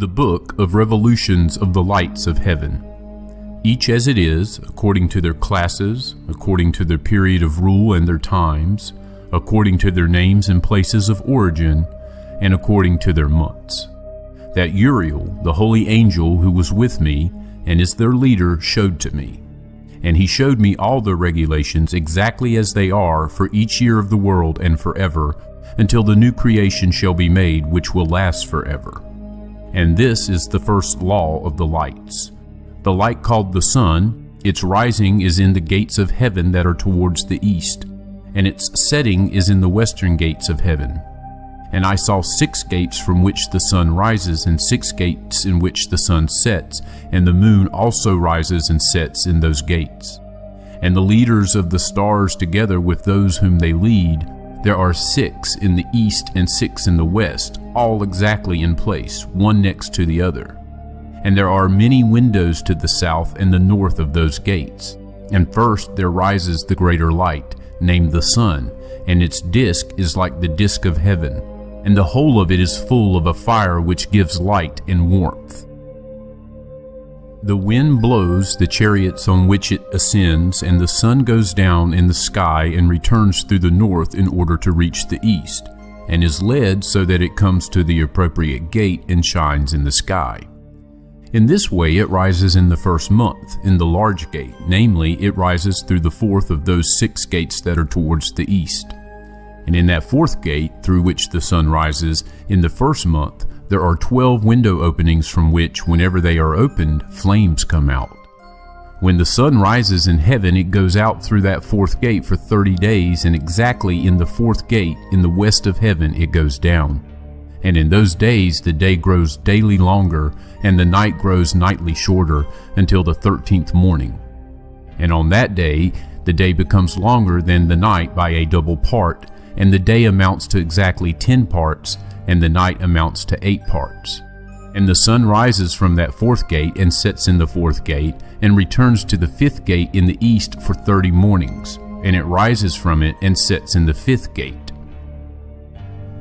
The Book of Revolutions of the Lights of Heaven, each as it is, according to their classes, according to their period of rule and their times, according to their names and places of origin, and according to their months. That Uriel, the holy angel who was with me, and is their leader, showed to me. And he showed me all their regulations exactly as they are for each year of the world and forever, until the new creation shall be made, which will last forever. And this is the first law of the lights. The light called the sun, its rising is in the gates of heaven that are towards the east, and its setting is in the western gates of heaven. And I saw 6 gates from which the sun rises, and 6 gates in which the sun sets, and the moon also rises and sets in those gates. And the leaders of the stars together with those whom they lead, there are 6 in the east and 6 in the west, all exactly in place, one next to the other. And there are many windows to the south and the north of those gates. And first there rises the greater light, named the sun, and its disk is like the disk of heaven, and the whole of it is full of a fire which gives light and warmth. The wind blows the chariots on which it ascends, and the sun goes down in the sky and returns through the north in order to reach the east, and is led so that it comes to the appropriate gate and shines in the sky. In this way it rises in the first month, in the large gate, namely, it rises through the 4th of those 6 gates that are towards the east. And in that 4th gate, through which the sun rises, in the first month, there are 12 window openings from which, whenever they are opened, flames come out. When the sun rises in heaven, it goes out through that 4th gate for 30 days, and exactly in the 4th gate, in the west of heaven, it goes down. And in those days the day grows daily longer, and the night grows nightly shorter, until the 13th morning. And on that day, the day becomes longer than the night by a double part, and the day amounts to exactly 10 parts, and the night amounts to 8 parts. And the sun rises from that 4th gate and sets in the 4th gate, and returns to the 5th gate in the east for 30 mornings, and it rises from it and sets in the 5th gate.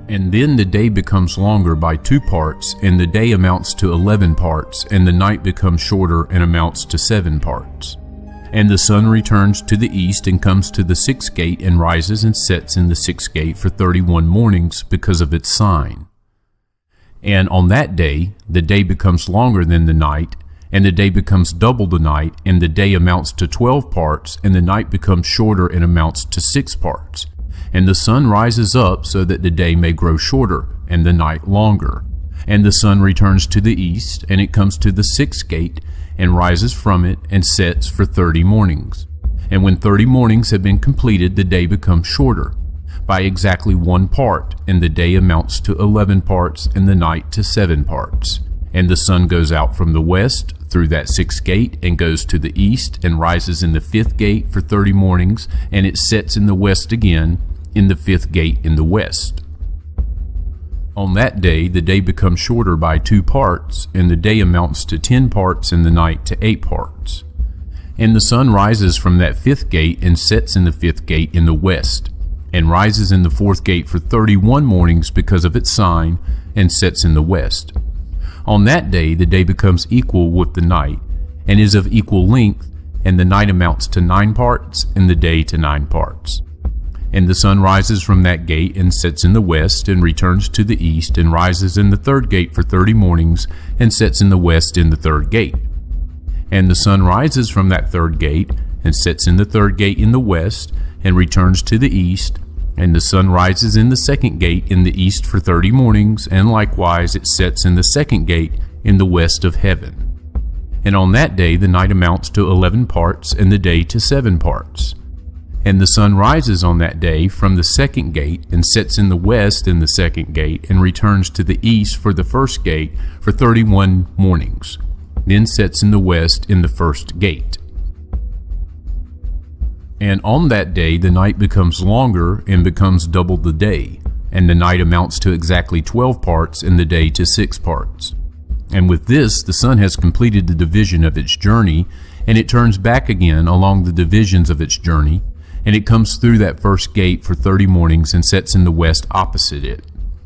And then the day becomes longer by 2 parts, and the day amounts to 11 parts, and the night becomes shorter and amounts to 7 parts. And the sun returns to the east and comes to the 6th gate and rises and sets in the 6th gate for 31 mornings because of its sign. And on that day, the day becomes longer than the night, and the day becomes double the night, and the day amounts to 12 parts, and the night becomes shorter and amounts to 6 parts. And the sun rises up so that the day may grow shorter, and the night longer. And the sun returns to the east, and it comes to the 6th gate, and rises from it, and sets for 30 mornings. And when 30 mornings have been completed, the day becomes shorter, by exactly 1 part, and the day amounts to 11 parts, and the night to 7 parts. And the sun goes out from the west, through that 6th gate, and goes to the east, and rises in the 5th gate for 30 mornings, and it sets in the west again, in the 5th gate in the west. On that day the day becomes shorter by 2 parts, and the day amounts to 10 parts, and the night to 8 parts. And the sun rises from that 5th gate and sets in the 5th gate in the west, and rises in the 4th gate for 31 mornings because of its sign, and sets in the west. On that day the day becomes equal with the night, and is of equal length, and the night amounts to 9 parts, and the day to 9 parts. And the sun rises from that gate and sets in the west, and returns to the east, and rises in the 3rd gate for 30 mornings, and sets in the west in the 3rd gate. And the sun rises from that 3rd gate, and sets in the 3rd gate in the west, and returns to the east, and the sun rises in the 2nd gate in the east for 30 mornings, and likewise it sets in the 2nd gate in the west of heaven. And on that day the night amounts to 11 parts, and the day to 7 parts. And the sun rises on that day from the 2nd gate, and sets in the west in the 2nd gate, and returns to the east for the 1st gate for 31 mornings, then sets in the west in the 1st gate. And on that day the night becomes longer, and becomes double the day, and the night amounts to exactly 12 parts, and the day to 6 parts. And with this the sun has completed the division of its journey, and it turns back again along the divisions of its journey, and it comes through that 1st gate for 30 mornings, and sets in the west opposite it.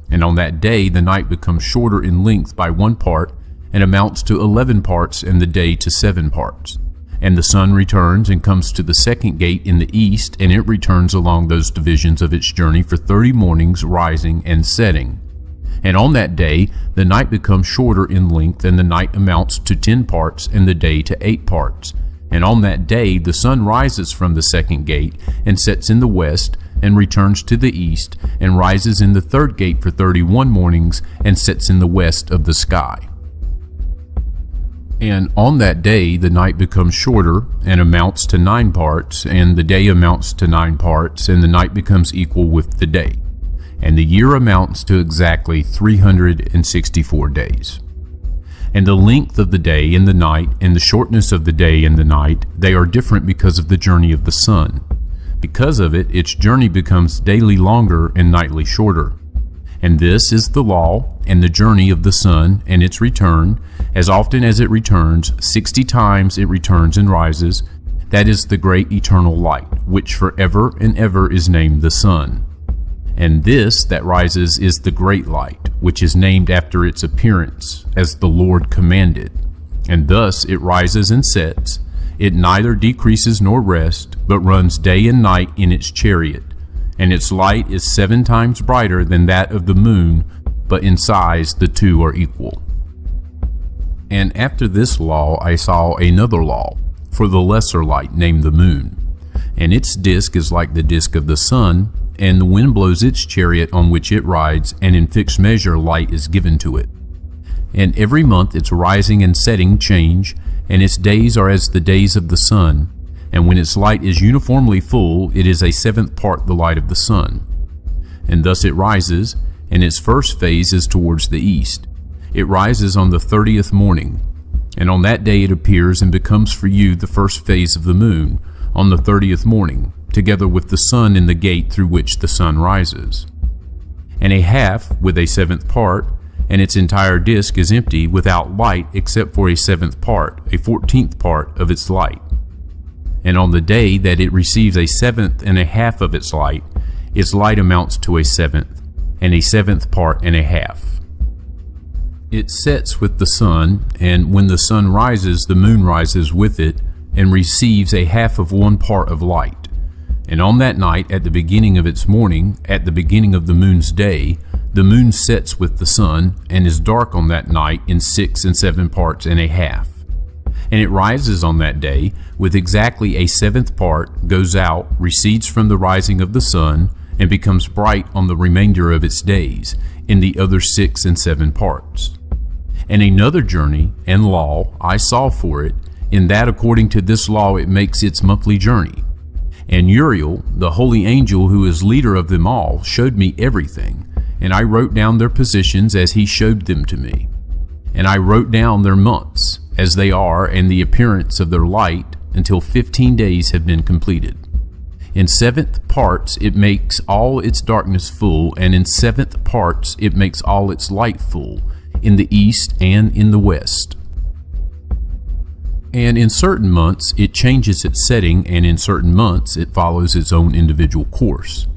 And on that day the night becomes shorter in length by 1 part, and amounts to 11 parts, and the day to 7 parts. And the sun returns and comes to the second gate in the east, and it returns along those divisions of its journey for 30 mornings, rising and setting. And on that day the night becomes shorter in length, and the night amounts to 10 parts, and the day to 8 parts. And on that day the sun rises from the second gate, and sets in the west, and returns to the east, and rises in the third gate for 31 mornings, and sets in the west of the sky. And on that day the night becomes shorter, and amounts to 9 parts, and the day amounts to 9 parts, and the night becomes equal with the day. And the year amounts to exactly 364 days. And the length of the day and the night, and the shortness of the day and the night, they are different because of the journey of the sun. Because of it, its journey becomes daily longer and nightly shorter. And this is the law and the journey of the sun and its return. As often as it returns, 60 times it returns and rises. That is the great eternal light, which forever and ever is named the sun. And this that rises is the great light, which is named after its appearance, as the Lord commanded. And thus it rises and sets. It neither decreases nor rests, but runs day and night in its chariot. And its light is 7 times brighter than that of the moon, but in size the two are equal. And after this law I saw another law, for the lesser light, named the moon. And its disk is like the disk of the sun, and the wind blows its chariot on which it rides, and in fixed measure light is given to it. And every month its rising and setting change, and its days are as the days of the sun. And when its light is uniformly full, it is a 7th part the light of the sun. And thus it rises, and its first phase is towards the east. It rises on the 30th morning, and on that day it appears and becomes for you the first phase of the moon, on the 30th morning, together with the sun in the gate through which the sun rises. And a half with a 7th part, and its entire disk is empty without light except for a 7th part, a 14th part of its light. And on the day that it receives a 7th and a half of its light amounts to a 7th, and a 7th part and a half. It sets with the sun, and when the sun rises, the moon rises with it, and receives a half of 1 part of light. And on that night, at the beginning of its morning, at the beginning of the moon's day, the moon sets with the sun, and is dark on that night in 6 and 7 parts and a half. And it rises on that day with exactly a 7th part, goes out, recedes from the rising of the sun, and becomes bright on the remainder of its days, in the other 6 and 7 parts. And another journey and law I saw for it, in that according to this law it makes its monthly journey. And Uriel, the holy angel who is leader of them all, showed me everything, and I wrote down their positions as he showed them to me. And I wrote down their months, as they are, and the appearance of their light, until 15 days have been completed. In 7th parts it makes all its darkness full, and in 7th parts it makes all its light full, in the east and in the west. And in certain months it changes its setting, and in certain months it follows its own individual course.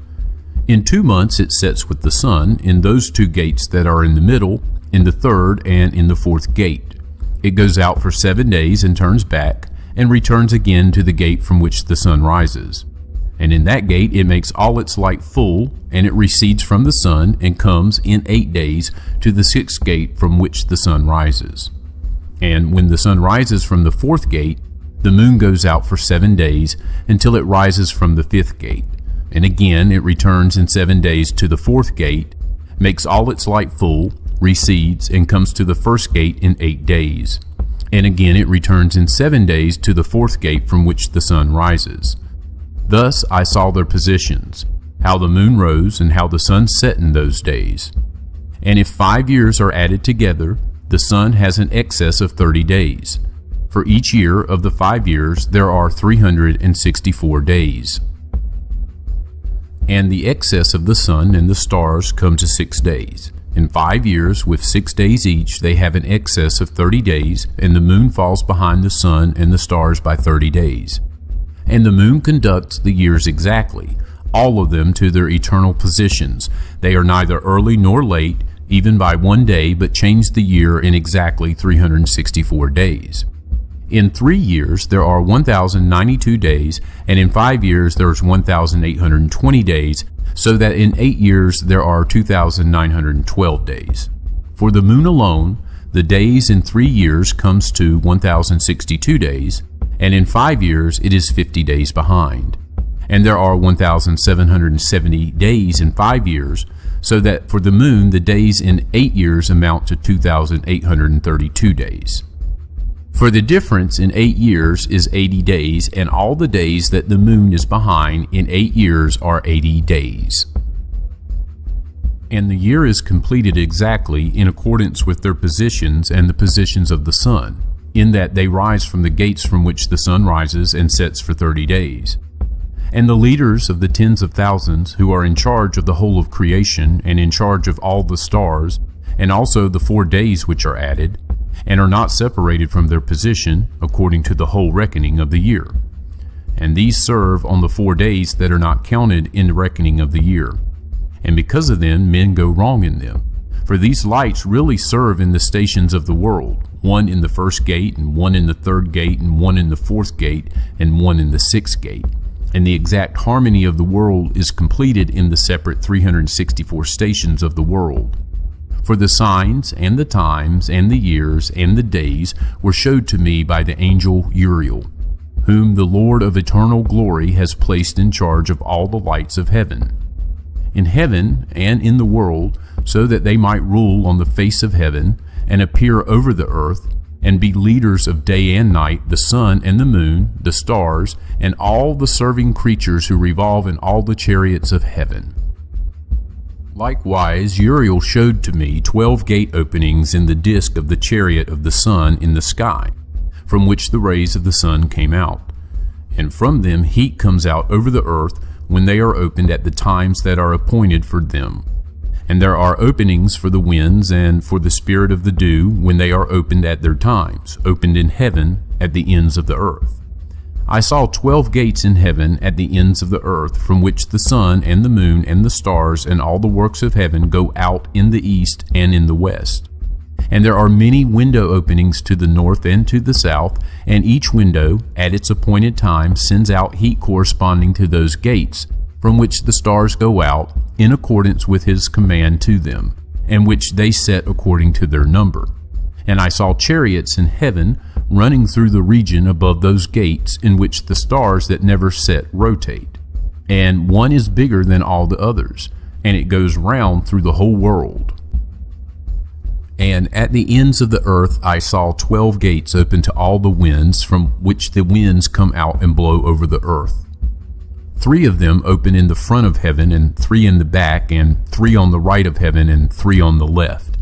In 2 months it sets with the sun, in those 2 gates that are in the middle, in the 3rd and in the 4th gate. It goes out for 7 days and turns back, and returns again to the gate from which the sun rises. And in that gate it makes all its light full, and it recedes from the sun, and comes in 8 days to the 6th gate from which the sun rises. And when the sun rises from the 4th gate, the moon goes out for 7 days, until it rises from the 5th gate. And again it returns in 7 days to the 4th gate, makes all its light full, recedes, and comes to the 1st gate in 8 days. And again it returns in 7 days to the 4th gate from which the sun rises. Thus I saw their positions, how the moon rose and how the sun set in those days. And if 5 years are added together, the sun has an excess of 30 days. For each year of the 5 years there are 364 days. And the excess of the sun and the stars come to 6 days. In 5 years, with 6 days each, they have an excess of 30 days, and the moon falls behind the sun and the stars by 30 days. And the moon conducts the years exactly, all of them to their eternal positions. They are neither early nor late, even by 1 day, but changed the year in exactly 364 days. In 3 years, there are 1,092 days, and in 5 years, there's 1,820 days, so that in 8 years, there are 2,912 days. For the moon alone, the days in 3 years comes to 1,062 days, and in 5 years, it is 50 days behind. And there are 1,770 days in 5 years, so that for the moon, the days in 8 years amount to 2,832 days. For the difference in 8 years is 80 days, and all the days that the moon is behind in 8 years are 80 days. And the year is completed exactly in accordance with their positions and the positions of the sun, in that they rise from the gates from which the sun rises and sets for 30 days. And the leaders of the tens of thousands, who are in charge of the whole of creation and in charge of all the stars, and also the 4 days which are added, and are not separated from their position according to the whole reckoning of the year. And these serve on the 4 days that are not counted in the reckoning of the year. And because of them, men go wrong in them. For these lights really serve in the stations of the world, one in the first gate, and one in the third gate, and one in the fourth gate, and one in the sixth gate. And the exact harmony of the world is completed in the separate 364 stations of the world. For the signs, and the times, and the years, and the days were showed to me by the angel Uriel, whom the Lord of eternal glory has placed in charge of all the lights of heaven, in heaven and in the world, so that they might rule on the face of heaven, and appear over the earth, and be leaders of day and night, the sun and the moon, the stars, and all the serving creatures who revolve in all the chariots of heaven. Likewise, Uriel showed to me 12 gate openings in the disk of the chariot of the sun in the sky, from which the rays of the sun came out. And from them heat comes out over the earth when they are opened at the times that are appointed for them. And there are openings for the winds and for the spirit of the dew when they are opened at their times, opened in heaven at the ends of the earth. I saw 12 gates in heaven at the ends of the earth, from which the sun and the moon and the stars and all the works of heaven go out in the east and in the west. And there are many window openings to the north and to the south, and each window, at its appointed time, sends out heat corresponding to those gates, from which the stars go out, in accordance with his command to them, and which they set according to their number. And I saw chariots in heaven, running through the region above those gates in which the stars that never set rotate. And one is bigger than all the others, and it goes round through the whole world. And at the ends of the earth I saw 12 gates open to all the winds, from which the winds come out and blow over the earth. 3 of them open in the front of heaven, and 3 in the back, and 3 on the right of heaven, and 3 on the left.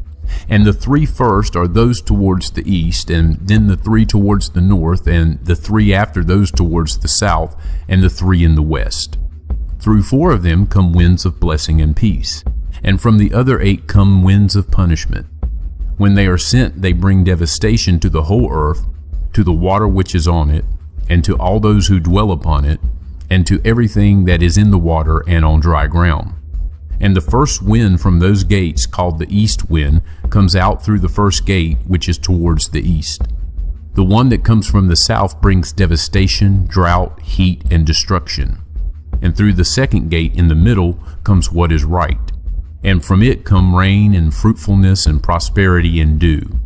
And the 3 first are those towards the east, and then the 3 towards the north, and the 3 after those towards the south, and the 3 in the west. Through 4 of them come winds of blessing and peace, and from the other 8 come winds of punishment. When they are sent, they bring devastation to the whole earth, to the water which is on it, and to all those who dwell upon it, and to everything that is in the water and on dry ground. And the first wind from those gates, called the east wind, comes out through the first gate, which is towards the east. The one that comes from the south brings devastation, drought, heat, and destruction. And through the second gate in the middle comes what is right. And from it come rain and fruitfulness and prosperity and dew.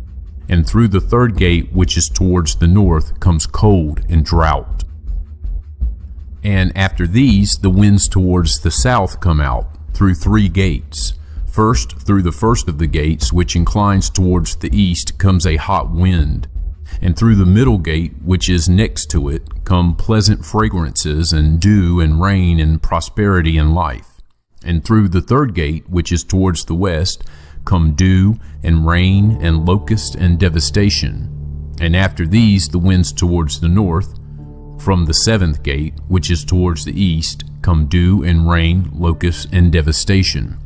And through the third gate, which is towards the north, comes cold and drought. And after these, the winds towards the south come out, through 3 gates. First, through the first of the gates, which inclines towards the east, comes a hot wind. And through the middle gate, which is next to it, come pleasant fragrances and dew and rain and prosperity and life. And through the third gate, which is towards the west, come dew and rain and locust and devastation. And after these, the winds towards the north. From the 7th gate, which is towards the east, come dew and rain, locusts and devastation.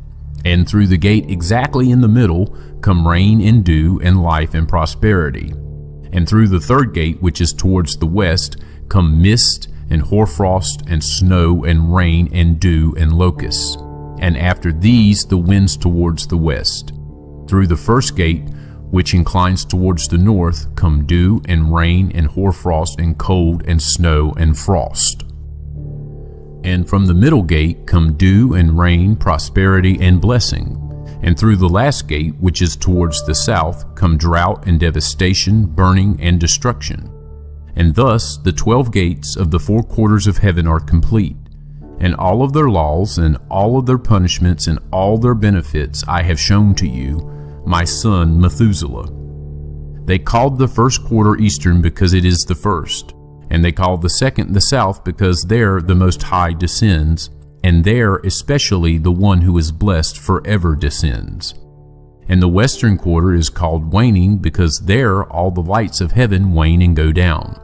And through the gate exactly in the middle come rain and dew and life and prosperity. And through the third gate, which is towards the west, come mist and hoarfrost and snow and rain and dew and locusts. And after these, the winds towards the west. Through the first gate, which inclines towards the north, come dew and rain and hoarfrost and cold and snow and frost. And from the middle gate come dew and rain, prosperity and blessing. And through the last gate, which is towards the south, come drought and devastation, burning and destruction. And thus the 12 gates of the 4 quarters of heaven are complete. And all of their laws and all of their punishments and all their benefits I have shown to you, my son Methuselah. They called the first quarter eastern because it is the first, and they called the second the south because there the Most High descends, and there especially the one who is blessed forever descends. And the western quarter is called waning because there all the lights of heaven wane and go down.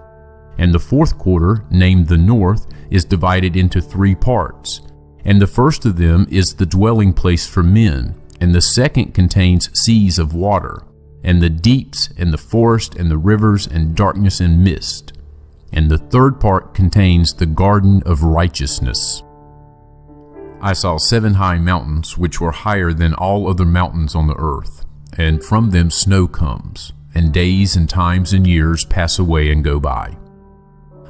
And the 4th quarter, named the north, is divided into 3 parts, and the first of them is the dwelling place for men, and the second contains seas of water, and the deeps, and the forest, and the rivers, and darkness and mist. And the 3rd part contains the garden of righteousness. I saw 7 high mountains, which were higher than all other mountains on the earth, and from them snow comes, and days and times and years pass away and go by.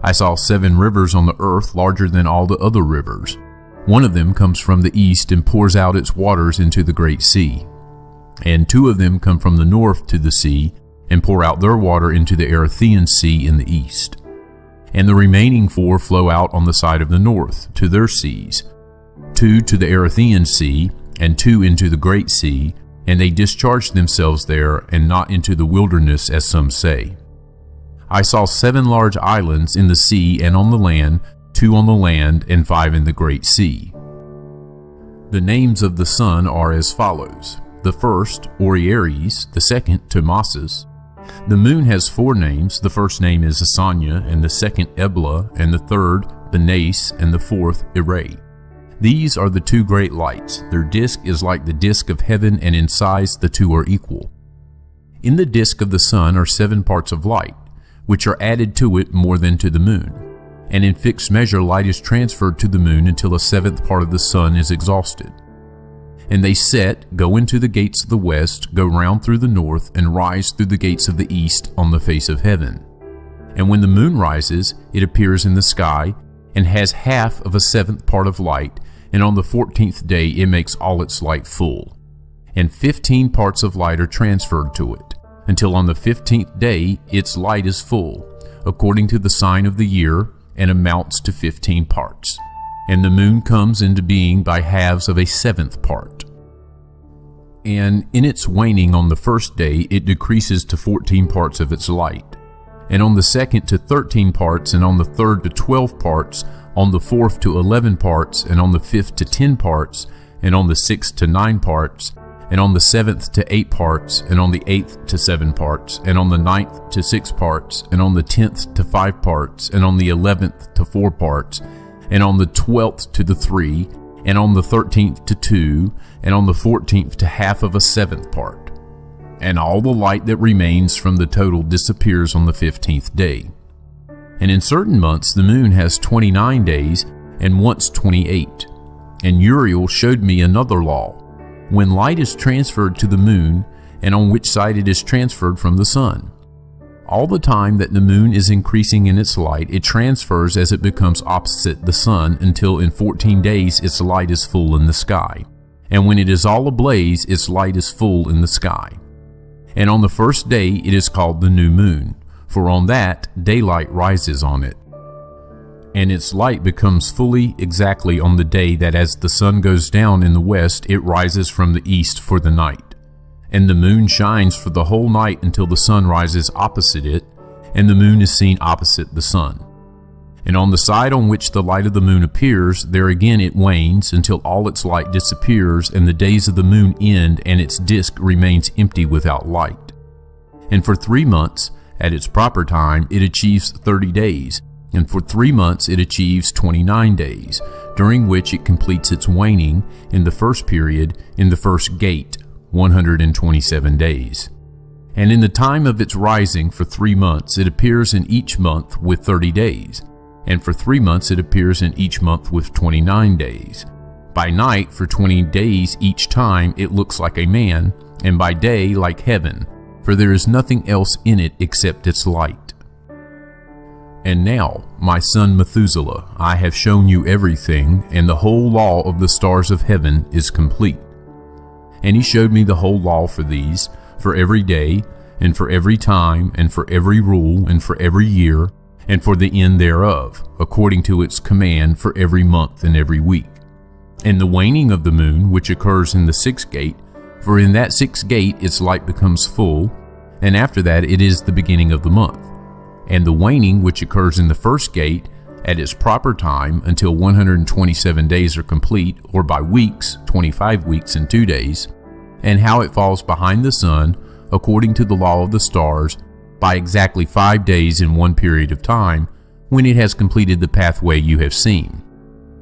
I saw 7 rivers on the earth larger than all the other rivers. One of them comes from the east and pours out its waters into the great sea. And 2 of them come from the north to the sea and pour out their water into the Erythraean Sea in the east. And the remaining 4 flow out on the side of the north to their seas, 2 to the Erythraean Sea and 2 into the great sea, and they discharge themselves there and not into the wilderness as some say. I saw 7 large islands in the sea and on the land, 2 on the land and 5 in the great sea. The names of the sun are as follows: the first, Orieres; the second, Tomasis. The moon has 4 names. The first name is Asanya, and the second Ebla, and the third Benace, and the 4th Irae. These are the 2 great lights. Their disk is like the disk of heaven, and in size the 2 are equal. In the disk of the sun are 7 parts of light, which are added to it more than to the moon. And in fixed measure light is transferred to the moon until a 7th part of the sun is exhausted. And they set, go into the gates of the west, go round through the north, and rise through the gates of the east on the face of heaven. And when the moon rises, it appears in the sky, and has half of a 7th part of light, and on the 14th day it makes all its light full. And 15 parts of light are transferred to it, until on the 15th day its light is full, according to the sign of the year, and amounts to 15 parts. And the moon comes into being by halves of a 7th part. And in its waning on the first day it decreases to 14 parts of its light, and on the second to 13 parts, and on the third to 12 parts, on the 4th to 11 parts, and on the 5th to 10 parts, and on the 6th to 9 parts, and on the 7th to 8 parts, and on the 8th to 7 parts, and on the 9th to 6 parts, and on the 10th to 5 parts, and on the 11th to 4 parts, and on the 12th to the 3, and on the 13th to 2, and on the 14th to half of a 7th part. And all the light that remains from the total disappears on the 15th day. And in certain months the moon has 29 days, and once 28. And Uriel showed me another law, when light is transferred to the moon, and on which side it is transferred from the sun. All the time that the moon is increasing in its light, it transfers as it becomes opposite the sun, until in 14 days its light is full in the sky. And when it is all ablaze, its light is full in the sky. And on the first day it is called the new moon, for on that daylight rises on it. And its light becomes fully exactly on the day that as the sun goes down in the west, it rises from the east for the night. And the moon shines for the whole night until the sun rises opposite it, and the moon is seen opposite the sun. And on the side on which the light of the moon appears, there again it wanes until all its light disappears, and the days of the moon end, and its disk remains empty without light. And for 3 months, at its proper time, it achieves 30 days, and for 3 months it achieves 29 days, during which it completes its waning in the first period, in the first gate, 127 days. And in the time of its rising for 3 months, it appears in each month with 30 days, and for 3 months it appears in each month with 29 days. By night, for 20 days each time, it looks like a man, and by day like heaven, for there is nothing else in it except its light. And now, my son Methuselah, I have shown you everything, and the whole law of the stars of heaven is complete. And he showed me the whole law for these, for every day, and for every time, and for every rule, and for every year, and for the end thereof, according to its command for every month and every week. And the waning of the moon, which occurs in the sixth gate, for in that sixth gate its light becomes full, and after that it is the beginning of the month. And the waning, which occurs in the first gate, at its proper time until 127 days are complete, or by weeks, 25 weeks and 2 days, and how it falls behind the sun, according to the law of the stars, by exactly 5 days in one period of time, when it has completed the pathway you have seen.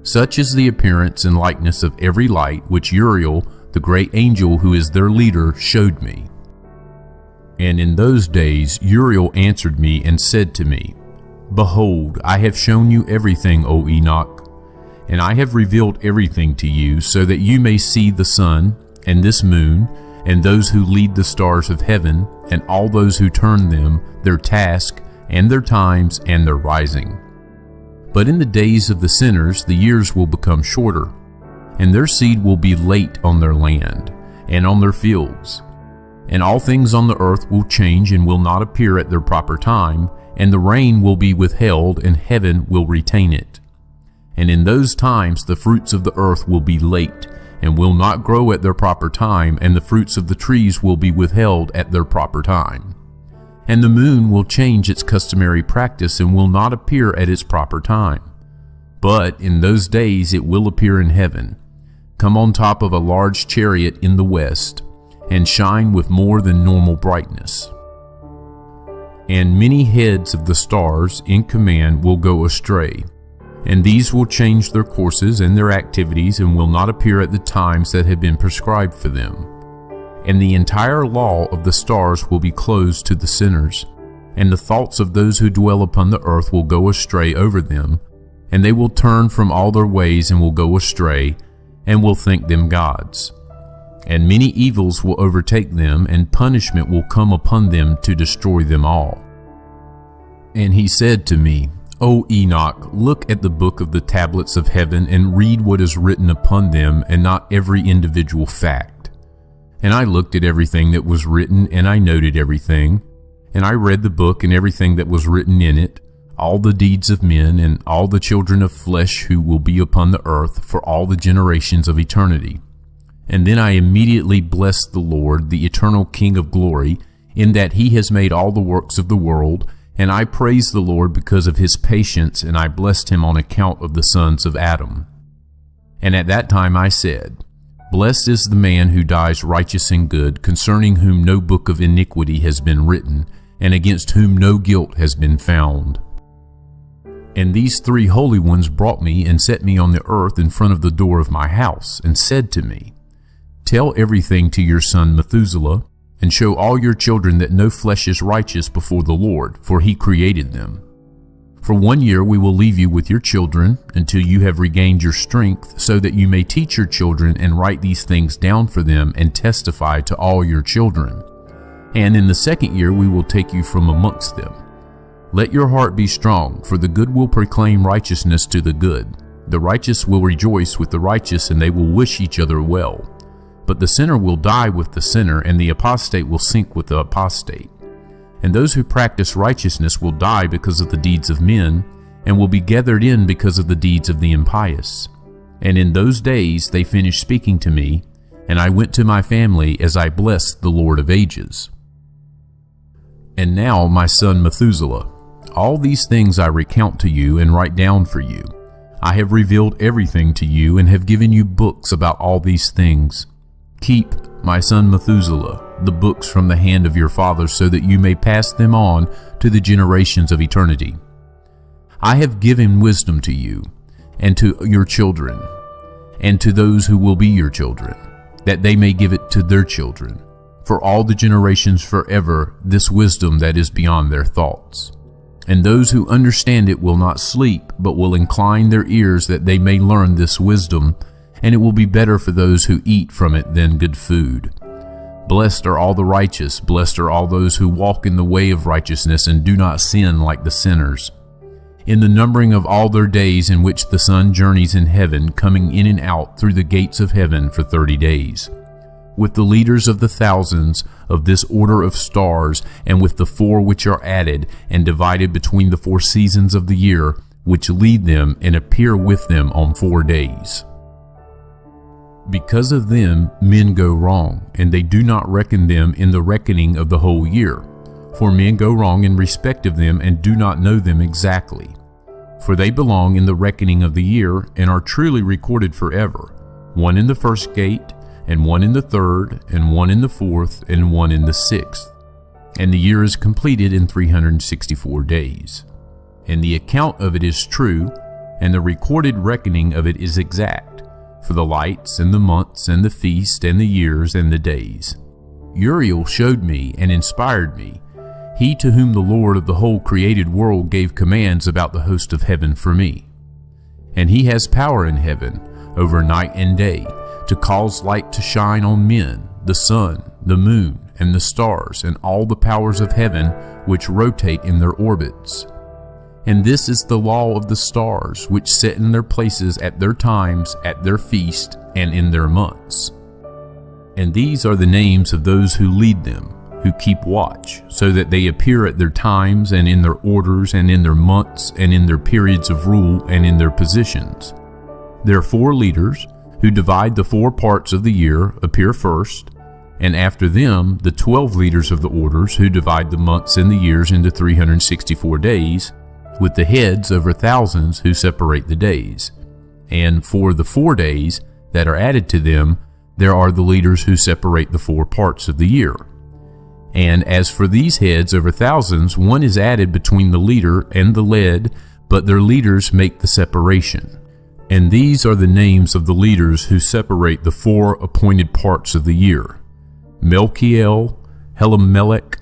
Such is the appearance and likeness of every light which Uriel, the great angel who is their leader, showed me. And in those days Uriel answered me and said to me, Behold, I have shown you everything, O Enoch, and I have revealed everything to you, so that you may see the sun, and this moon, and those who lead the stars of heaven, and all those who turn them, their task, and their times, and their rising. But in the days of the sinners the years will become shorter, and their seed will be late on their land, and on their fields. And all things on the earth will change and will not appear at their proper time, and the rain will be withheld, and heaven will retain it. And in those times the fruits of the earth will be late, and will not grow at their proper time, and the fruits of the trees will be withheld at their proper time. And the moon will change its customary practice, and will not appear at its proper time. But in those days it will appear in heaven, come on top of a large chariot in the west, and shine with more than normal brightness. And many heads of the stars in command will go astray, and these will change their courses and their activities, and will not appear at the times that have been prescribed for them. And the entire law of the stars will be closed to the sinners, and the thoughts of those who dwell upon the earth will go astray over them, and they will turn from all their ways and will go astray, and will think them gods. And many evils will overtake them, and punishment will come upon them to destroy them all. And he said to me, O Enoch, look at the book of the tablets of heaven, and read what is written upon them, and not every individual fact. And I looked at everything that was written, and I noted everything. And I read the book and everything that was written in it, all the deeds of men, and all the children of flesh who will be upon the earth for all the generations of eternity. And then I immediately blessed the Lord, the eternal King of glory, in that he has made all the works of the world, and I praised the Lord because of his patience, and I blessed him on account of the sons of Adam. And at that time I said, Blessed is the man who dies righteous and good, concerning whom no book of iniquity has been written, and against whom no guilt has been found. And these three holy ones brought me and set me on the earth in front of the door of my house, and said to me, Tell everything to your son Methuselah, and show all your children that no flesh is righteous before the Lord, for he created them. For 1 year we will leave you with your children, until you have regained your strength, so that you may teach your children and write these things down for them, and testify to all your children. And in the 2nd year we will take you from amongst them. Let your heart be strong, for the good will proclaim righteousness to the good. The righteous will rejoice with the righteous, and they will wish each other well. But the sinner will die with the sinner, and the apostate will sink with the apostate. And those who practice righteousness will die because of the deeds of men, and will be gathered in because of the deeds of the impious. And in those days they finished speaking to me, and I went to my family as I blessed the Lord of ages. And now, my son Methuselah, all these things I recount to you and write down for you. I have revealed everything to you, and have given you books about all these things. Keep, my son Methuselah, the books from the hand of your father, so that you may pass them on to the generations of eternity. I have given wisdom to you, and to your children, and to those who will be your children, that they may give it to their children, for all the generations forever, this wisdom that is beyond their thoughts. And those who understand it will not sleep, but will incline their ears that they may learn this wisdom, and it will be better for those who eat from it than good food. Blessed are all the righteous, blessed are all those who walk in the way of righteousness and do not sin like the sinners. In the numbering of all their days in which the sun journeys in heaven, coming in and out through the gates of heaven for 30 days. With the leaders of the thousands of this order of stars, and with the 4 which are added and divided between the 4 seasons of the year, which lead them and appear with them on 4 days. Because of them men go wrong, and they do not reckon them in the reckoning of the whole year. For men go wrong in respect of them and do not know them exactly. For they belong in the reckoning of the year and are truly recorded forever, one in the first gate, and one in the third, and one in the fourth, and one in the sixth. And the year is completed in 364 days. And the account of it is true, and the recorded reckoning of it is exact, for the lights, and the months, and the feast, and the years, and the days. Uriel showed me and inspired me, he to whom the Lord of the whole created world gave commands about the host of heaven for me. And he has power in heaven, over night and day, to cause light to shine on men, the sun, the moon, and the stars, and all the powers of heaven which rotate in their orbits. And this is the law of the stars, which sit in their places at their times, at their feast, and in their months. And these are the names of those who lead them, who keep watch, so that they appear at their times, and in their orders, and in their months, and in their periods of rule, and in their positions. Their 4 leaders, who divide the 4 parts of the year, appear first, and after them the 12 leaders of the orders, who divide the months and the years into 364 days, with the heads over thousands who separate the days. And for the 4 days that are added to them, there are the leaders who separate the 4 parts of the year. And as for these heads over thousands, one is added between the leader and the led, but their leaders make the separation. And these are the names of the leaders who separate the 4 appointed parts of the year: Melchiel, Helamelech,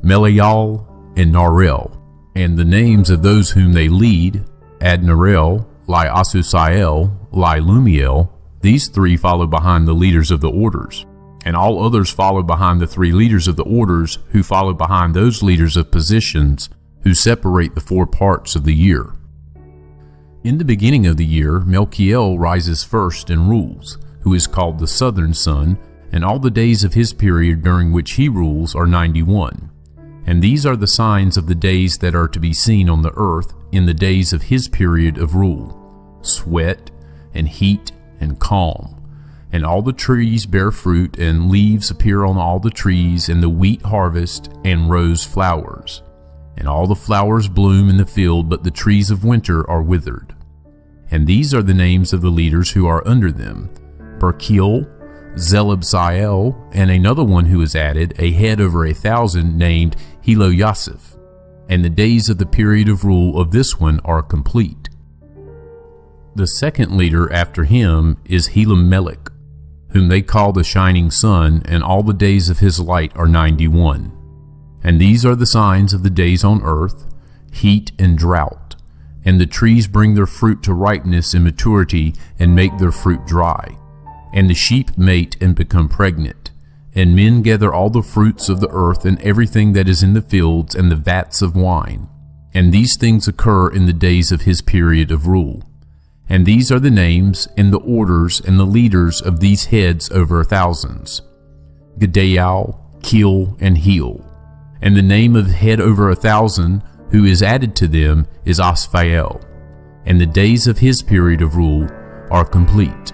Melial, and Narel. And the names of those whom they lead: Adnarel, Asusael, Lumiel. These 3 follow behind the leaders of the orders, and all others follow behind the 3 leaders of the orders, who follow behind those leaders of positions who separate the 4 parts of the year. In the beginning of the year, Melchiel rises first and rules, who is called the southern sun, and all the days of his period during which he rules are 91. And these are the signs of the days that are to be seen on the earth in the days of his period of rule: sweat, and heat, and calm. And all the trees bear fruit, and leaves appear on all the trees, and the wheat harvest, and rose flowers. And all the flowers bloom in the field, but the trees of winter are withered. And these are the names of the leaders who are under them: Berkiel, Zelabziel, and another one who is added, a head over 1,000, named Heloyaseph. And the days of the period of rule of this one are complete. The second leader after him is Helamelech, whom they call the shining sun, and all the days of his light are 91. And these are the signs of the days on earth: heat and drought. And the trees bring their fruit to ripeness and maturity, and make their fruit dry. And the sheep mate and become pregnant. And men gather all the fruits of the earth, and everything that is in the fields, and the vats of wine. And these things occur in the days of his period of rule. And these are the names, and the orders, and the leaders of these heads over thousands: Gedaliah, Keel, and Heel. And the name of head over 1,000 who is added to them is Asphael. And the days of his period of rule are complete.